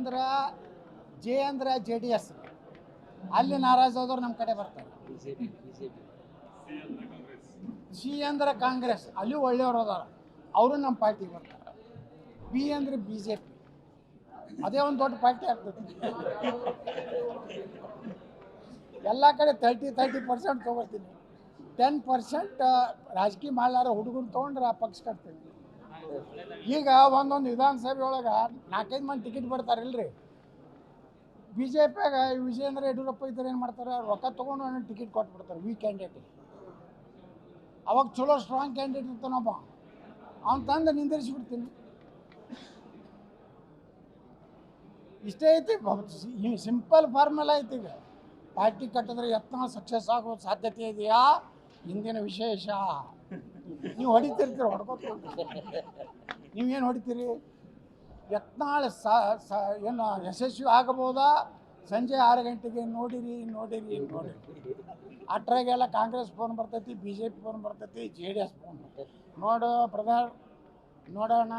ಅಂದ್ರೆ ಜೆ ಅಂದ್ರೆ JDS, ಅಲ್ಲಿ ನಾರಾಜಾದವ್ರು ನಮ್ಮ ಕಡೆ ಬರ್ತಾರೆ. ಸಿ ಅಂದ್ರೆ ಕಾಂಗ್ರೆಸ್, ಅಲ್ಲಿ ಒಳ್ಳೆಯವರು ಅದಾರ, ಅವರು ನಮ್ಮ ಪಾರ್ಟಿಗೆ ಬರ್ತಾರೆ. ಬಿ ಅಂದ್ರೆ BJP, ಅದೇ ಒಂದು ದೊಡ್ಡ ಪಾರ್ಟಿ ಆಗ್ತದೆ. ಎಲ್ಲ ಕಡೆ 30% ತೊಗೊಳ್ತೀನಿ, 10% ರಾಜಕೀಯ ಮಾಡಲಾರ ಹುಡುಗರು ತೊಗೊಂಡ್ರೆ ಆ ಪಕ್ಷ ಕಟ್ತೀನಿ. ಈಗ ಒಂದೊಂದು ವಿಧಾನಸಭೆ ಒಳಗೆ 4-5 ಮಂದಿ ಟಿಕೆಟ್ ಬಿಡ್ತಾರಿಲ್ರಿ. BJPಯಾಗ ವಿಜಯೇಂದ್ರ ಯಡಿಯೂರಪ್ಪ ಇದ್ದಾರೆ ಏನು ಮಾಡ್ತಾರೆ, ರೊಕ್ಕ ತೊಗೊಂಡು ಟಿಕೆಟ್ ಕೊಟ್ಬಿಡ್ತಾರೆ ವೀಕ್ ಕ್ಯಾಂಡಿಡೇಟಿಗೆ. ಅವಾಗ ಚಲೋ ಸ್ಟ್ರಾಂಗ್ ಕ್ಯಾಂಡಿಡೇಟ್ ಇರ್ತಾನೊಬ್ಬ, ಅವ್ನು ತಂದು ನಿಂದಿರಿಸಿಬಿಡ್ತೀನಿ. ಇಷ್ಟೇ ಐತಿ, ಸಿಂಪಲ್ ಫಾರ್ಮುಲಾ ಐತಿ. ಈಗ ಪಾರ್ಟಿ ಕಟ್ಟಿದ್ರೆ ಯತ್ನಾಳ್ ಸಕ್ಸಸ್ ಆಗೋ ಸಾಧ್ಯತೆ ಇದೆಯಾ, ಇಂದಿನ ವಿಶೇಷ. ನೀವು ಹೊಡಿತಿರ್ತೀರಿ, ಹೊಡ್ಕೊತ ನೀವೇನು ಹೊಡಿತೀರಿ? ಯತ್ನಾಳ್ ಏನು ಯಶಸ್ವಿ ಆಗಬಹುದಾ? ಸಂಜೆ 6 ಗಂಟೆಗೆ ನೋಡಿರಿ. ಅಟ್ರಾಗೆಲ್ಲ ಕಾಂಗ್ರೆಸ್ ಫೋನ್ ಬರ್ತೈತಿ, BJP ಫೋನ್ ಬರ್ತೈತಿ, JDS ಫೋನ್ ಬರ್ತೈತಿ. ನೋಡು ಬ್ರದರ್, ನೋಡೋಣ,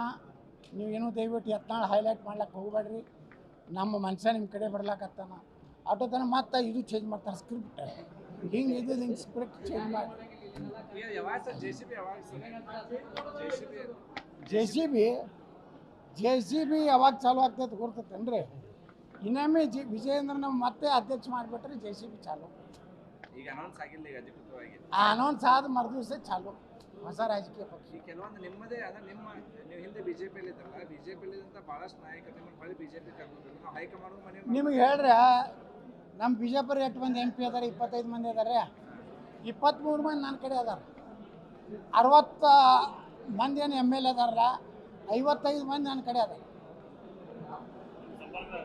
ನೀವೇನು ದಯವಿಟ್ಟು ಯತ್ನಾಳ್ ಹೈಲೈಟ್ ಮಾಡ್ಲಿಕ್ಕೆ ಹೋಗ್ಬೇಡ್ರಿ. ನಮ್ಮ ಮನುಷ್ಯ ನಿಮ್ಮ ಕಡೆ ಬರ್ಲಾಕತ್ತಾನ. ಆಟೋ ತನ ಮತ್ತೆ ಇದು ಚೇಂಜ್ ಮಾಡ್ತಾರೆ ಸ್ಕ್ರಿಪ್ಟ್. ಹಿಂಗೆ ಸ್ಕ್ರಿಪ್ಟ್ ಚೇಂಜ್ ಮಾಡಿ. JCB ಯಾವಾಗ ಚಾಲು ಆಗ್ತೈತೆ ಗೊತ್ತೈತೇನ್ರಿ? ಇನ್ನೊಮ್ಮೆ ವಿಜಯೇಂದ್ರನ ಮತ್ತೆ ಅಧ್ಯಕ್ಷ ಮಾಡಿಬಿಟ್ರೆ JCB ಚಾಲು. ಈಗ ಅನೌನ್ಸ್ ಆಗಿಲ್ಲ, ಈಗ ಅಧಿಕೃತವಾಗಿ ಅನೌನ್ಸ್ ಆದ ಮರುದಿವಸ ಚಾಲು ಹೊಸ ರಾಜಕೀಯ ಪಕ್ಷ. ಕೆಲವೊಂದು ನಿಮ್ಮದೇ ಅದ, ನೀವು ಹಿಂದೆ BJPಯಲ್ಲಿ ಇದ್ದಲ್ಲ, BJPಯಲ್ಲಿ ಇದ್ದಂಥ ಭಾಳಷ್ಟು ನಾಯಕರು ನಿಮ್ಮನ್ನು ಹೊಳ್ಳಿ BJP ಕರ್ಕೊಂಡು ನಾವು ಹೈಕಮಾಂಡ್ ಮನೆ ನಿಮಗೆ ಹೇಳ್ರೆ, ನಮ್ಮ ಬಿಜಾಪುರ 8 ಮಂದಿ MP ಅದಾರೆ, 25 ಮಂದಿ ಅದಾರೆ, 23 ಮಂದಿ ನನ್ನ ಕಡೆ ಅದಾರ. 60 ಮಂದಿ ಏನು MLA ಅದಾರಲ್ಲ, 55 ಮಂದಿ ನನ್ನ ಕಡೆ ಅದಾರ.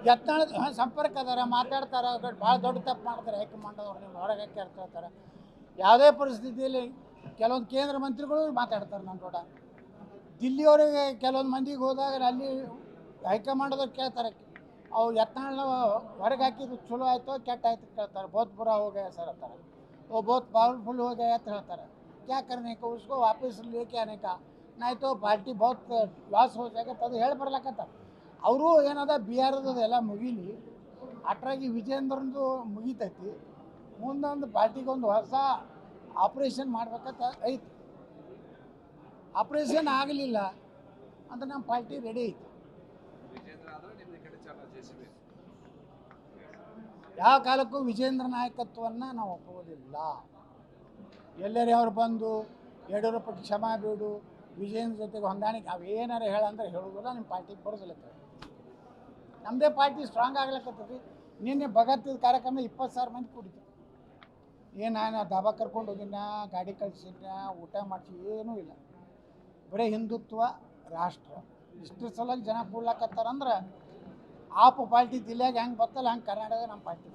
ಯತ್ನಾಳ್ ಸಂಪರ್ಕ ಅದಾರ, ಮಾತಾಡ್ತಾರೆ. ಭಾಳ ದೊಡ್ಡ ತಪ್ಪು ಮಾಡ್ತಾರೆ ಹೈಕಮಾಂಡದವ್ರು, ನಿಮ್ಮ ಹೊರಗೆ ಕೇಳ್ತಾರೆ. ಯಾವುದೇ ಪರಿಸ್ಥಿತಿಯಲ್ಲಿ ಕೆಲವೊಂದು ಕೇಂದ್ರ ಮಂತ್ರಿಗಳು ಮಾತಾಡ್ತಾರೆ ನನ್ನ ಕೂಡ. ದಿಲ್ಲಿಯವರಿಗೆ ಕೆಲವೊಂದು ಮಂದಿಗೆ ಹೋದಾಗ ಅಲ್ಲಿ ಹೈಕಮಾಂಡದವ್ರು ಕೇಳ್ತಾರೆ, ಅವು ಯತ್ನಾಳ್ ಹೊರಗೆ ಹಾಕಿದ್ದು ಚಲೋ ಆಯಿತು ಕೆಟ್ಟ ಆಯ್ತು ಕೇಳ್ತಾರೆ. ಬಹುತ್ ಬುರಾ ಹೋಗ್ಯ ಸರ್ ಅಂತಾರೆ, ಓ ಬಹುತ್ ಪವರ್ಫುಲ್ ಹೋಗ್ಯ ಅಂತ ಹೇಳ್ತಾರೆ. ಕ್ಯಾ ಕರ್ನೆ ಕಾ ಉಸ್ಕೋ ವಾಪಸ್ ಲೇಕೆ ಆನೆ ಕಾ, नहीं तो पार्टी बहुत लॉस हो जाएगा ಅದು ಹೇಳಿ ಬರ್ಲಕತ್ತ. ಅವರು ಏನದ ಬಿಹಾರದ್ದು ಎಲ್ಲ ಮುಗೀಲಿ, ಅಟ್ರಾಗಿ ವಿಜಯೇಂದ್ರನದು ಮುಗಿತೈತಿ. ಮುಂದೊಂದು ಪಾರ್ಟಿಗೊಂದು ಹೊಸ ಆಪ್ರೇಷನ್ ಮಾಡ್ಬೇಕಂತ ಐತಿ. ಆಪ್ರೇಷನ್ ಆಗಲಿಲ್ಲ ಅಂದ್ರೆ ನಮ್ಮ ಪಾರ್ಟಿ ರೆಡಿ ಐತಿ. ಯಾವ ಕಾಲಕ್ಕೂ ವಿಜಯೇಂದ್ರ ನಾಯಕತ್ವವನ್ನು ನಾವು ಒಪ್ಪೋದಿಲ್ಲ. ಎಲ್ಲರೇ ಅವ್ರು ಬಂದು ಯಡಿಯೂರಪ್ಪಗೆ ಕ್ಷಮಾ ಬೇಡು, ವಿಜಯೇಂದ್ರ ಜೊತೆಗೆ ಹೊಂದಾಣಿಕೆ ಅವೇನಾರು ಹೇಳಂದ್ರೆ ಹೇಳೋದಿಲ್ಲ, ನಿಮ್ಮ ಪಾರ್ಟಿಗೆ ಬರೋದಿಲ್ಲ. ನಮ್ಮದೇ ಪಾರ್ಟಿ ಸ್ಟ್ರಾಂಗ್ ಆಗ್ಲಿಕ್ಕತ್ತದ್ರಿ. ನಿನ್ನೆ ಭಗತ್ದ ಕಾರ್ಯಕ್ರಮ 20,000 ಮಂದಿ ಕೂಡಿದ್ರು. ಏನು ನಾನು ದಾಬಾ ಕರ್ಕೊಂಡು ಹೋಗಿನ, ಗಾಡಿ ಕಳಿಸಿನ, ಊಟ ಮಾಡಿಸಿ, ಏನೂ ಇಲ್ಲ. ಬರೀ ಹಿಂದುತ್ವ, ರಾಷ್ಟ್ರ ಇಷ್ಟು ಸಲ ಜನ ಕೂಡ್ಲಾಕತ್ತಾರಂದ್ರೆ ಆಪ್ ಪಾರ್ಟಿ ದಿಲ್ಯಾಗ ಹೆಂಗೆ ಬರ್ತಲ್ಲ ಹಂಗೆ ಕರ್ನಾಟಕ ನಮ್ಮ ಪಾರ್ಟಿ.